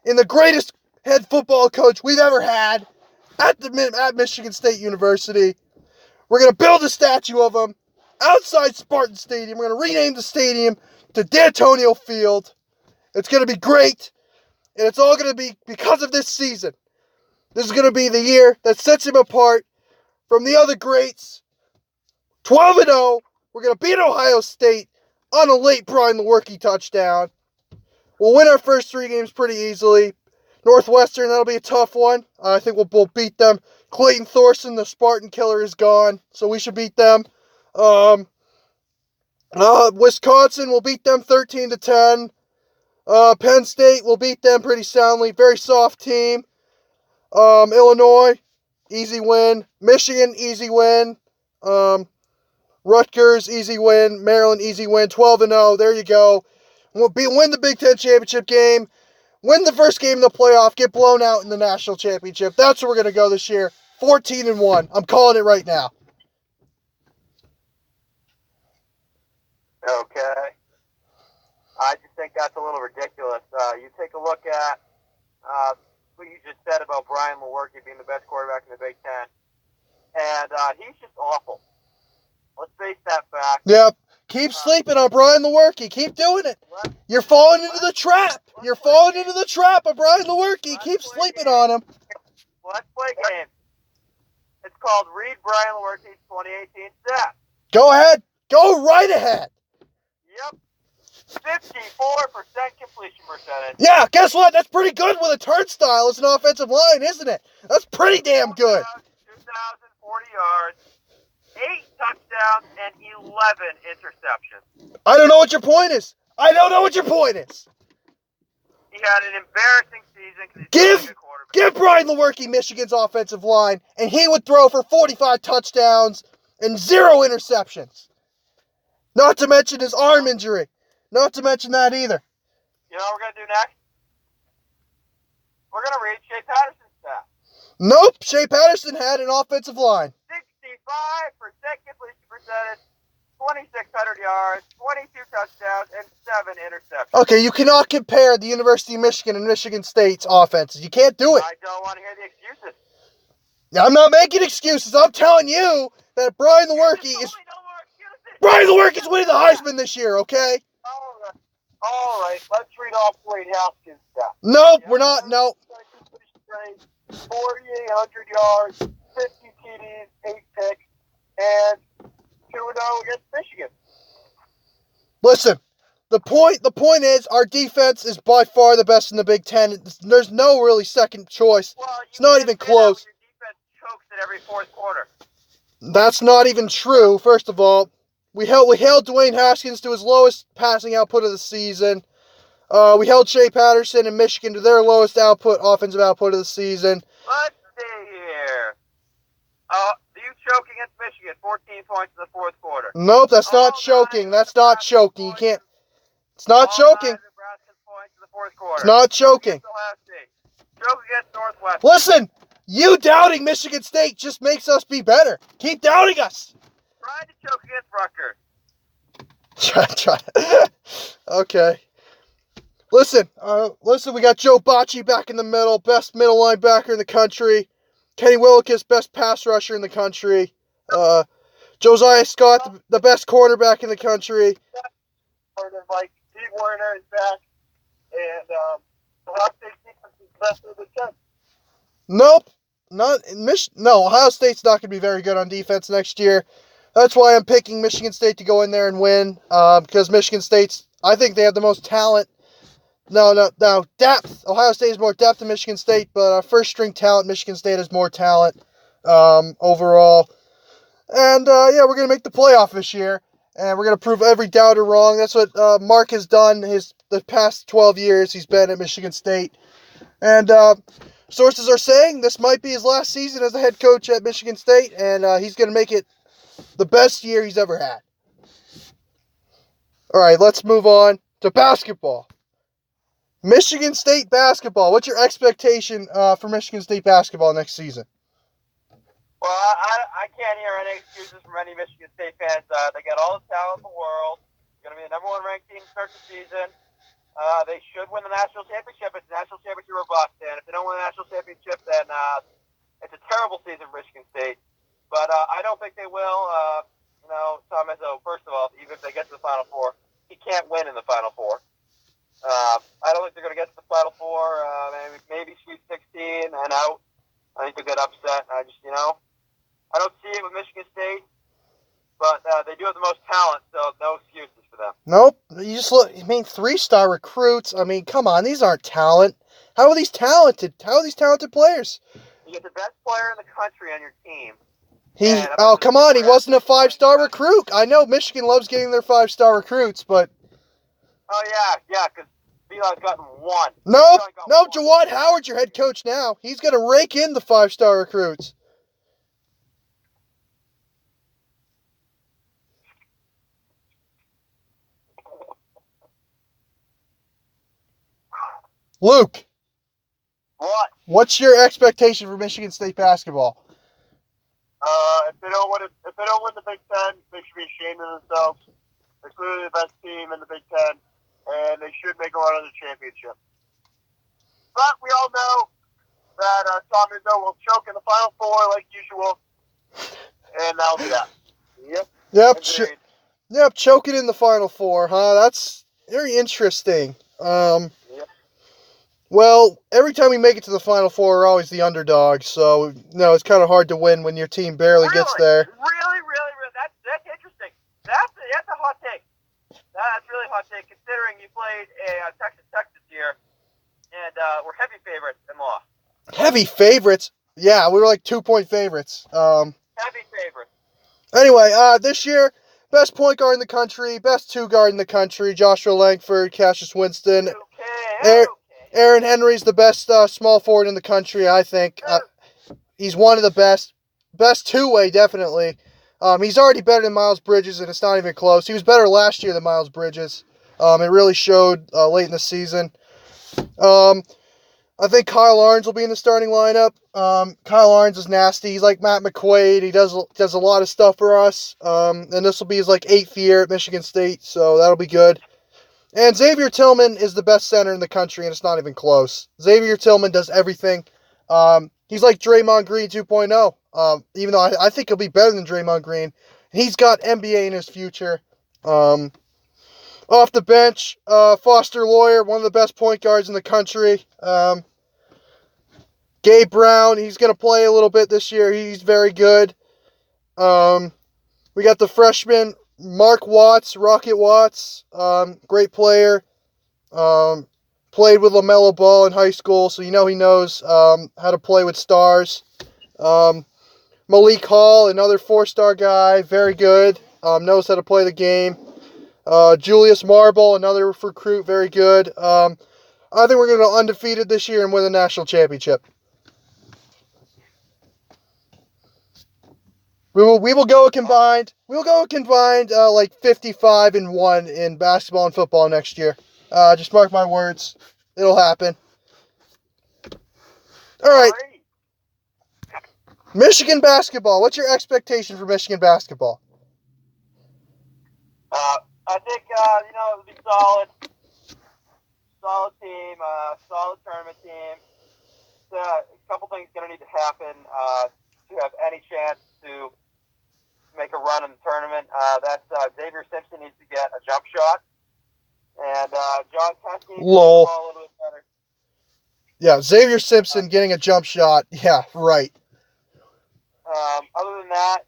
S1: the greatest head football coach we've ever had at Michigan State University. We're going to build a statue of him outside Spartan Stadium. We're going to rename the stadium to D'Antonio Field. It's going to be great, and it's all going to be because of this season. This is going to be the year that sets him apart from the other greats. 12-0. We're going to beat Ohio State on a late Brian Lewerke touchdown. We'll win our first 3 games pretty easily. Northwestern, that'll be a tough one. I think we'll beat them. Clayton Thorson, the Spartan killer, is gone, so we should beat them. Wisconsin, will beat them 13-10. Penn State will beat them pretty soundly. Very soft team. Illinois, easy win. Michigan, easy win. Rutgers, easy win. Maryland, easy win. 12-0. There you go. Win the Big Ten championship game. Win the first game in the playoff. Get blown out in the national championship. That's where we're going to go this year. 14-1. I'm calling it right now.
S3: Okay. I just think that's a little ridiculous. You take a look at what you just said about Brian Lewerke being the best quarterback in the Big Ten, and he's just awful. Let's face that fact.
S1: Yep. Keep sleeping on Brian Lewerke. Keep doing it. You're falling into the trap. You're falling into the trap of Brian Lewerke. Keep sleeping on him.
S3: Let's play games. It's called Read Brian Lewerke's 2018 stats.
S1: Go ahead. Go right ahead.
S3: Yep. 54% completion percentage.
S1: Yeah, guess what? That's pretty good with a turnstile as an offensive line, isn't it? That's pretty damn good.
S3: 2,040 yards, 8 touchdowns, and 11 interceptions.
S1: I don't know what your point is. I don't know what your point is.
S3: He had an embarrassing season because he's not a good quarterback.
S1: Give Brian Lewerke Michigan's offensive line, and he would throw for 45 touchdowns and 0 interceptions. Not to mention his arm injury. Not to mention that either.
S3: You know what we're going to do next? We're going to read Shea Patterson's stats.
S1: Nope, Shea Patterson had an offensive line.
S3: 65% completion percentage, 2,600 yards, 22 touchdowns, and 7 interceptions.
S1: Okay, you cannot compare the University of Michigan and Michigan State's offenses. You can't do it.
S3: I don't want to hear the excuses.
S1: I'm not making excuses. I'm telling you that Brian Lewerke is...
S3: No more excuses.
S1: Brian Lewerke is winning the Heisman this year, okay?
S3: All right. Let's read off Wade Haskins' stats.
S1: Nope, we're not. Nope.
S3: 4,800 yards, 50 TDs, 8 picks, and 2-0 against Michigan.
S1: Listen, the point is our defense is by far the best in the Big Ten. There's no really second choice.
S3: Well,
S1: It's not even close.
S3: Your defense chokes at every fourth quarter.
S1: That's not even true. First of all, we held Dwayne Haskins to his lowest passing output of the season. We held Shea Patterson and Michigan to their lowest offensive output of the season.
S3: Let's see here. You choke against Michigan, 14 points in the fourth quarter.
S1: Nope, that's not choking. That's not choking. You can't. It's not choking.
S3: Nebraska's points in the fourth quarter.
S1: It's not choking.
S3: Choke against Northwestern.
S1: Listen, you doubting Michigan State just makes us be better. Keep doubting us.
S3: Tried to choke against Rutgers.
S1: Try. Okay. Listen, we got Joe Bocci back in the middle, best middle linebacker in the country. Kenny Willekes, best pass rusher in the country. Josiah Scott, the best cornerback in the country.
S2: Like Steve Warner is back, and Ohio State defense is best of the 10.
S1: Nope, no. Ohio State's not going to be very good on defense next year. That's why I'm picking Michigan State to go in there and win. Because Michigan State's, I think they have the most talent. No, depth. Ohio State has more depth than Michigan State, but first string talent, Michigan State has more talent overall. And we're going to make the playoff this year. And we're going to prove every doubter wrong. That's what Mark has done the past 12 years he's been at Michigan State. And sources are saying this might be his last season as a head coach at Michigan State. And he's going to make it the best year he's ever had. All right, let's move on to basketball. Michigan State basketball. What's your expectation for Michigan State basketball next season?
S3: Well, I can't hear any excuses from any Michigan State fans. They got all the talent in the world. Going to be the number 1 ranked team to start the season. They should win the national championship. It's a national championship or bust. And if they don't win the national championship, then it's a terrible season for Michigan State. But I don't think they will. Tom Izzo, first of all, even if they get to the Final Four, he can't win in the Final Four. I don't think they're going to get to the Final Four. Maybe Sweet 16 and out. I think they'll get upset. I don't see it with Michigan State. But they do have the most talent, so no excuses for them.
S1: Nope. You just look. I mean, 3-star recruits. I mean, come on. These aren't talent. How are these talented? How are these talented players?
S3: You get the best player in the country on your team.
S1: Come on. He wasn't a 5-star recruit. I know Michigan loves getting their 5-star recruits, but.
S3: Oh, yeah, because Beehive's gotten one.
S1: No, Jawad Howard's your head coach now. He's going to rake in the 5-star recruits. Luke.
S3: What?
S1: What's your expectation for Michigan State basketball?
S2: If they don't win the Big Ten, they should be ashamed of themselves. They're clearly the best team in the Big Ten, and they should make a run of the championship. But we all know that Tom Izzo will choke in the Final Four like usual, and that'll be that.
S1: Yep, choking in the Final Four, huh? That's very interesting.
S3: Yep.
S1: Well, every time we make it to the Final Four, we're always the underdog, so, it's kind of hard to win when your team barely gets there.
S3: Really? That's interesting. That's a hot take. That's really a hot take, considering you played a Texas Tech this year, and we're heavy favorites and lost.
S1: Heavy favorites? Yeah, we were like 2-point favorites.
S3: Heavy favorites.
S1: Anyway, this year, best point guard in the country, best 2-guard in the country, Joshua Langford, Cassius Winston.
S3: Okay.
S1: Aaron Henry's the best small forward in the country, I think. He's one of the best two-way, definitely. He's already better than Miles Bridges, and it's not even close. He was better last year than Miles Bridges. It really showed late in the season. I think Kyle Arns will be in the starting lineup. Kyle Arns is nasty. He's like Matt McQuaid. He does a lot of stuff for us. And this will be his 8th year at Michigan State, so that'll be good. And Xavier Tillman is the best center in the country, and it's not even close. Xavier Tillman does everything. He's like Draymond Green 2.0, even though I think he'll be better than Draymond Green. He's got NBA in his future. Off the bench, Foster Loyer, one of the best point guards in the country. Gabe Brown, he's going to play a little bit this year. He's very good. We got the freshman, Mark Watts, Rocket Watts, great player. Played with LaMelo Ball in high school, so he knows how to play with stars. Malik Hall, another 4-star guy, very good, knows how to play the game. Julius Marble, another recruit, very good. I think we're going to go undefeated this year and win the national championship. We will go combined. We will go combined 55-1 in basketball and football next year. Just mark my words. It'll happen. All right. Michigan basketball. What's your expectation for Michigan basketball?
S3: I think it'll be solid. Solid team. Solid tournament team. A couple things going to need to happen to have any chance to make a run in the tournament. That's Xavier Simpson needs to get a jump shot, and John Tessie needs to ball a little bit better.
S1: Yeah, Xavier Simpson getting a jump shot. Yeah, right.
S3: Other than that,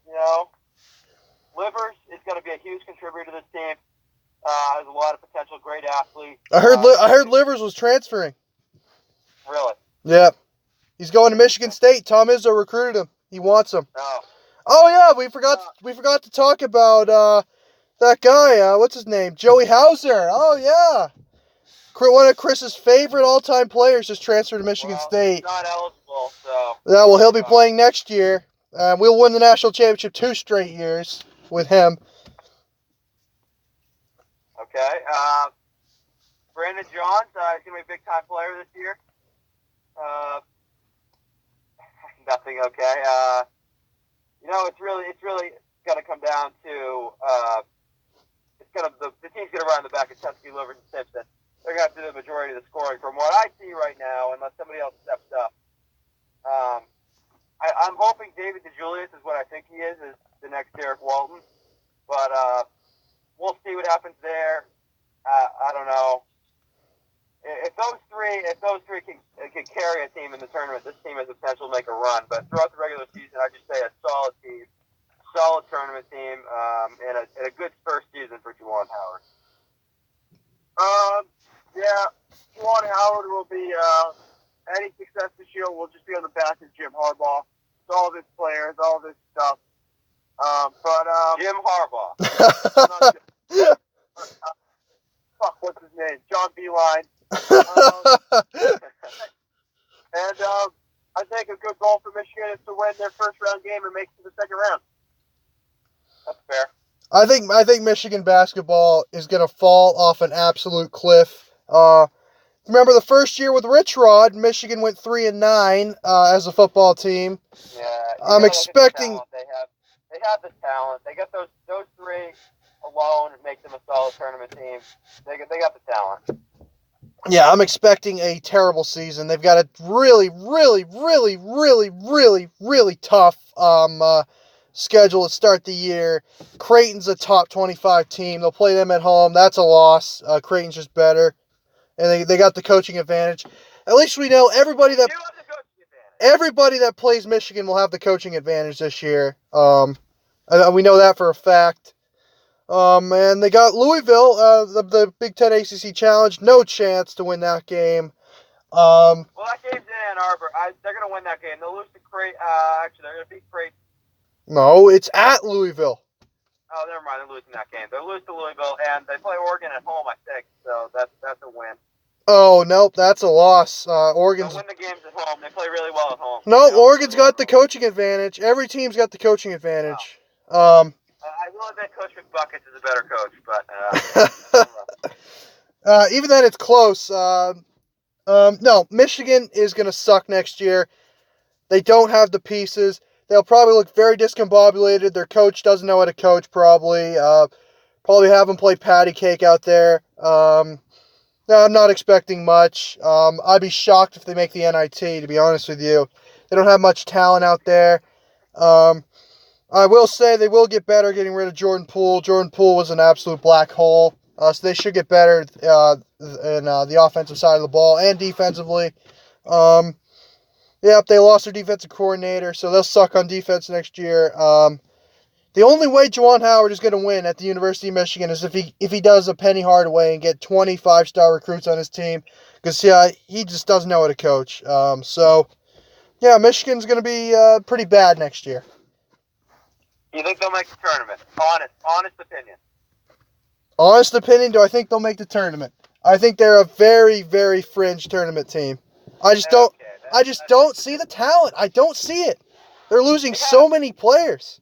S3: Livers is going to be a huge contributor to this team. Has a lot of potential, great athlete.
S1: I heard Livers was transferring.
S3: Really?
S1: Yeah. He's going to Michigan State. Tom Izzo recruited him. He wants him.
S3: No.
S1: Oh yeah, we forgot to talk about that guy. What's his name? Joey Hauser. Oh yeah. One of Chris's favorite all-time players just transferred to Michigan State.
S3: He's not eligible, so.
S1: Yeah, well, he'll be playing next year. We'll win the national championship 2 straight years with him.
S3: Okay. Brandon Johns, he's going to be a big-time player this year. Nothing, okay. It's really going to come down to the team's going to run on the back of Teskey, Livers, and Simpson. they're going to do the majority of the scoring from what I see right now, unless somebody else steps up. I'm hoping David DeJulius is what I think he is the next Derek Walton. But we'll see what happens there. I don't know. If those three can carry a team in the tournament, this team has the potential to make a run. But throughout the regular season, I just say a solid team, solid tournament team, and a good first season for Juwan Howard.
S2: Yeah, Juwan Howard will be any success this year will just be on the back of Jim Harbaugh. It's all of his players, all of his stuff.
S3: Jim Harbaugh.
S2: What's his name? John Beeline. And I think a good goal for Michigan is to win their first round game and make it to the second round.
S3: That's fair.
S1: I think Michigan basketball is going to fall off an absolute cliff. Remember the first year with Rich Rod, Michigan went 3-9 as a football team.
S3: Yeah,
S1: I'm expecting.
S3: They have the talent. They got those three alone and make them a solid tournament team. They got the talent.
S1: Yeah, I'm expecting a terrible season. They've got a really, really, really, really, really, really tough schedule to start the year. Creighton's a top 25 team. They'll play them at home. That's a loss. Creighton's just better. And they got the coaching advantage. At least we know everybody that plays Michigan will have the coaching advantage this year. We know that for a fact. And they got Louisville, the Big Ten ACC Challenge. No chance to win that game.
S3: Well, that game's in Ann Arbor. They're going to win that game. They'll lose to Creighton. Actually, they're going to beat Creighton.
S1: No, it's at Louisville.
S3: Oh, never mind. They're losing that game. They'll lose to Louisville, and they play Oregon at home, I think. So that's a win.
S1: Oh, nope, that's a loss. Oregon's...
S3: They'll win the games at home. They play really well at home.
S1: No, Oregon's got the coaching advantage. Every team's got the coaching advantage.
S3: I will admit Coach McBuckets is a better coach, but...
S1: even then, it's close. No, Michigan is going to suck next year. They don't have the pieces. They'll probably look very discombobulated. Their coach doesn't know how to coach, probably. Probably have them play patty cake out there. No, I'm not expecting much. I'd be shocked if they make the NIT, to be honest with you. They don't have much talent out there. I will say they will get better getting rid of Jordan Poole. Jordan Poole was an absolute black hole. So they should get better in the offensive side of the ball and defensively. Yep, they lost their defensive coordinator, so they'll suck on defense next year. The only way Juwan Howard is going to win at the University of Michigan is if he does a Penny Hardaway and get 20 5-star recruits on his team, because he just doesn't know how to coach. So, yeah, Michigan's going to be pretty bad next year.
S3: You think they'll make the tournament? Honest opinion.
S1: Honest opinion, do I think they'll make the tournament? I think they're a very, very fringe tournament team. I just don't see the talent. I don't see it. They're losing so many players.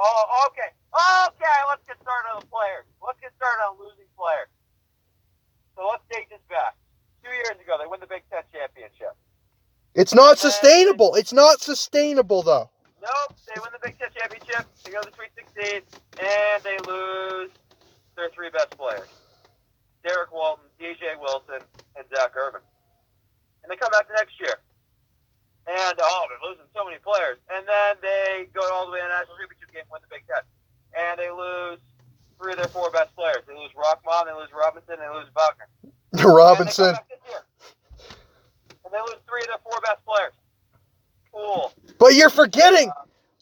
S3: Oh, okay. Okay, let's get started on the players. Let's get started on losing players. So let's take this back. 2 years ago, they win the Big Ten championship.
S1: It's not sustainable. It's not sustainable, though.
S3: Nope, they win the Big Ten championship, they go to the Sweet 16, and they lose their three best players. Derek Walton, DJ Wilson, and Zach Irvin. And they come back the next year. And, they're losing so many players. And then they go all the way to the National Championship game and win the Big Ten. And they lose three of their four best players. They lose Rockmon, they lose Robinson, and they lose Wagner.
S1: Robinson.
S3: And they come back this year. And they lose three of their four best players. Cool.
S1: But you're forgetting,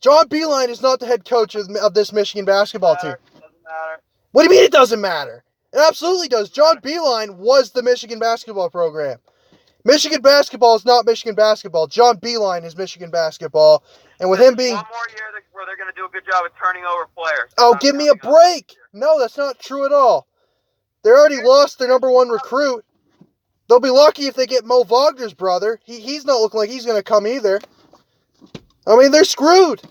S1: John Beeline is not the head coach of this Michigan basketball team.
S3: Doesn't matter.
S1: What do you mean it doesn't matter? It absolutely does. John Beeline was the Michigan basketball program. Michigan basketball is not Michigan basketball. John Beeline is Michigan basketball. And with him being...
S3: One more year where they're going to do a good job of turning over players.
S1: Oh, give me a break. No, that's not true at all. They already lost their number one recruit. They'll be lucky if they get Mo Wagner's brother. He's not looking like he's going to come either. I mean, they're screwed.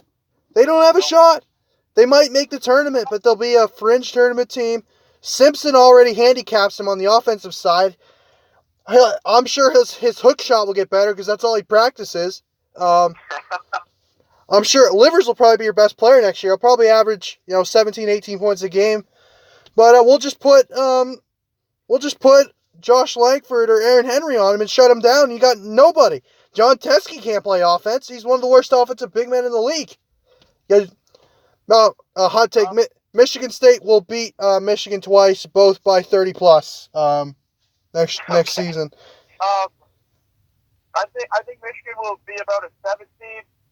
S1: They don't have a shot. They might make the tournament, but they'll be a fringe tournament team. Simpson already handicaps him on the offensive side. I'm sure his hook shot will get better because that's all he practices. I'm sure Livers will probably be your best player next year. He'll probably average 17, 18 points a game. But we'll just put we'll just put Josh Langford or Aaron Henry on him and shut him down. You got nobody. John Teskey can't play offense. He's one of the worst offensive big men in the league. A hot take. Michigan State will beat Michigan twice, both by 30 plus next season.
S2: I think Michigan will be about a 17,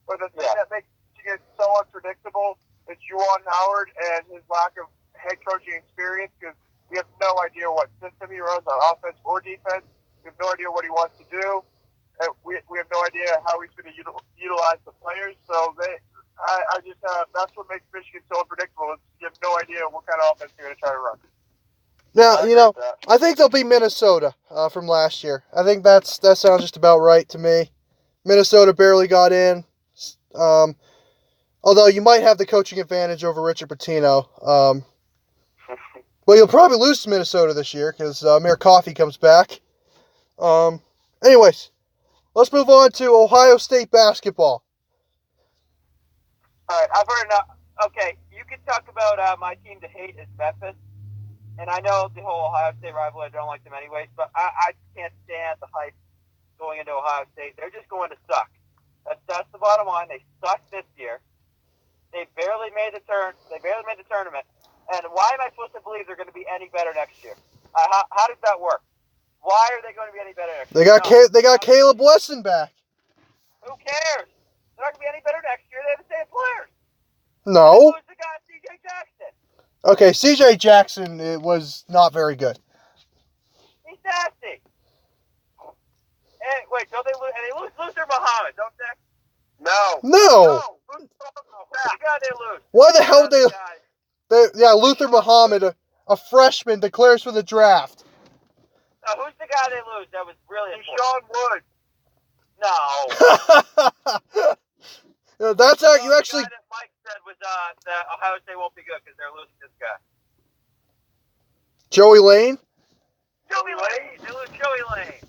S2: but the thing that makes Michigan so unpredictable is Juwan Howard and his lack of head coaching experience, because we have no idea what system he runs on offense or defense. We have no idea what he wants to do. We have no idea how he's going to utilize the players. So I just that's what makes Michigan so unpredictable. Is you have no idea what kind of offense they're going to try to run.
S1: Now, I think they'll be Minnesota from last year. I think that sounds just about right to me. Minnesota barely got in. Although you might have the coaching advantage over Richard Pitino. Well, you'll probably lose to Minnesota this year because Mayor Coffey comes back. Anyways, let's move on to Ohio State basketball.
S3: All right, I've heard enough. Okay, you can talk about my team to hate is Memphis. And I know the whole Ohio State rivalry, I don't like them anyways, but I can't stand the hype going into Ohio State. They're just going to suck. That's the bottom line. They sucked this year. They barely made the tournament. And why am I supposed to believe they're going to be any better next year? How does that work? Why are they going to be any better next year?
S1: They got Caleb Wesson back.
S3: Who cares? They're not going to be any better next year. They have the same players.
S1: No.
S3: Who's the guy, C.J. Jackson?
S1: Okay, C.J. Jackson was not very good.
S3: He's nasty. And wait, don't they lose? And they lose Luther Muhammad, don't they?
S1: No.
S3: Who's the guy they lose?
S1: Why the hell would Luther Muhammad, a freshman, declares for the draft.
S3: Who's the guy they lose that was really
S2: Sean Wood.
S3: No.
S1: That's how you actually.
S3: The guy that Mike said was that Ohio State won't be good because they're losing this guy.
S1: Joey Lane?
S3: Joey Lane! They lose Joey Lane.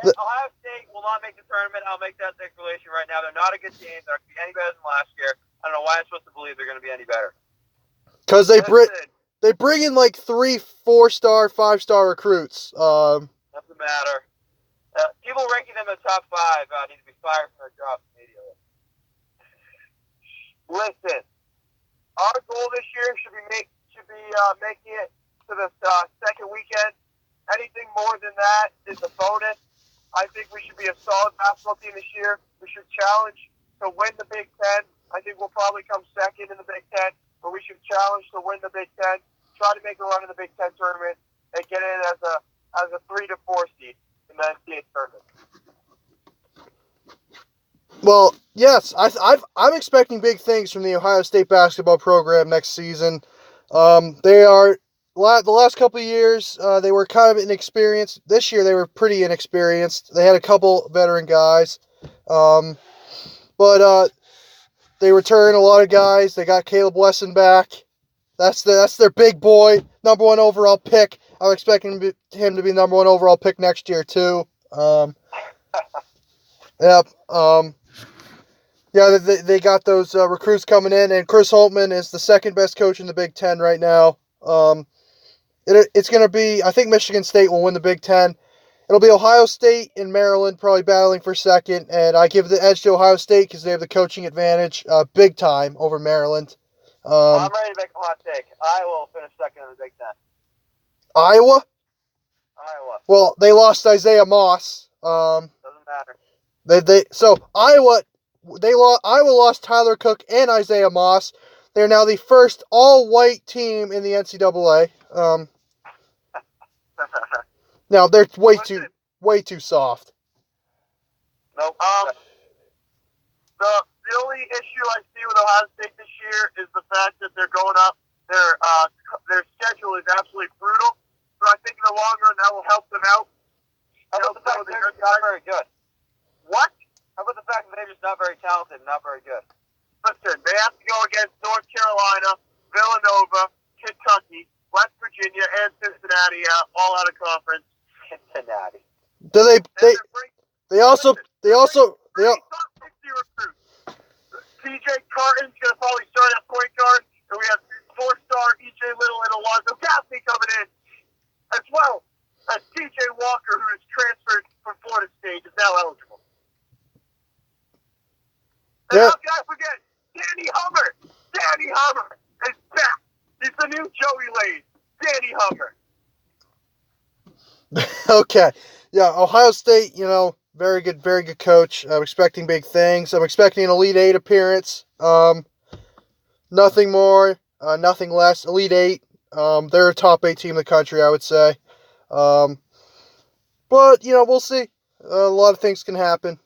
S3: Ohio State will not make the tournament. I'll make that declaration right now. They're not a good team. They're not going to be any better than last year. I don't know why I'm supposed to believe they're going to be any better.
S1: Because they bring in like 3 4-star, 5-star recruits.
S3: Doesn't matter. People ranking them in the top 5 need to be fired from their jobs immediately.
S2: Listen, our goal this year should be making it to the second weekend. Anything more than that is a bonus. I think we should be a solid basketball team this year. We should challenge to win the Big Ten. I think we'll probably come second in the Big Ten, but we should challenge to win the Big Ten. Try to make a run in the Big Ten tournament and get in as a 3 to 4 seed in the NCAA tournament.
S1: Well, yes, I'm expecting big things from the Ohio State basketball program next season. They are the last couple of years they were kind of inexperienced. This year they were pretty inexperienced. They had a couple veteran guys, but they returned a lot of guys. They got Caleb Wesson back. That's their big boy, number 1 overall pick. I'm expecting him to be number 1 overall pick next year too. Yep. Yeah, they got those recruits coming in, and Chris Holtman is the second best coach in the Big Ten right now. It's going to be, I think Michigan State will win the Big Ten. It'll be Ohio State and Maryland probably battling for second, and I give the edge to Ohio State because they have the coaching advantage big time over Maryland.
S3: I'm ready to make a hot take. Iowa will finish second in the Big Ten.
S1: Iowa?
S3: Iowa.
S1: Well, they lost Isaiah Moss.
S3: Doesn't matter.
S1: Iowa lost Tyler Cook and Isaiah Moss. They're now the first all-white team in the NCAA. Now they're way too soft.
S2: Nope. The only issue I see with Ohio State this year is the fact that they're going up. Their schedule is absolutely brutal. So I think in the long run that will help them out.
S3: How about the fact that they're not very good?
S2: What?
S3: How about the fact that they're just not very talented and not very good?
S2: Listen, they have to go against North Carolina, Villanova, Kentucky, West Virginia, and Cincinnati, all out of conference.
S3: Cincinnati.
S1: Do they also
S2: top 60 recruits. TJ Carton's going to probably start at point guard, and we have 4-star EJ Little and Alonzo Gaffney coming in as well as TJ Walker, who is transferred from Florida State, is now eligible. And
S1: Yeah.
S2: how can I forget Danny Hummer? Danny Hummer is back. He's the new Joey Lane. Danny Hummer.
S1: Okay. Yeah, Ohio State, very good coach. I'm expecting big things. I'm expecting an Elite Eight appearance. Nothing more, nothing less. Elite Eight. They're a top 8 team in the country, I would say. But, we'll see. A lot of things can happen.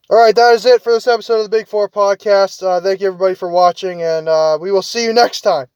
S1: All right, that is it for this episode of the Big Four podcast. Thank you, everybody, for watching, and we will see you next time.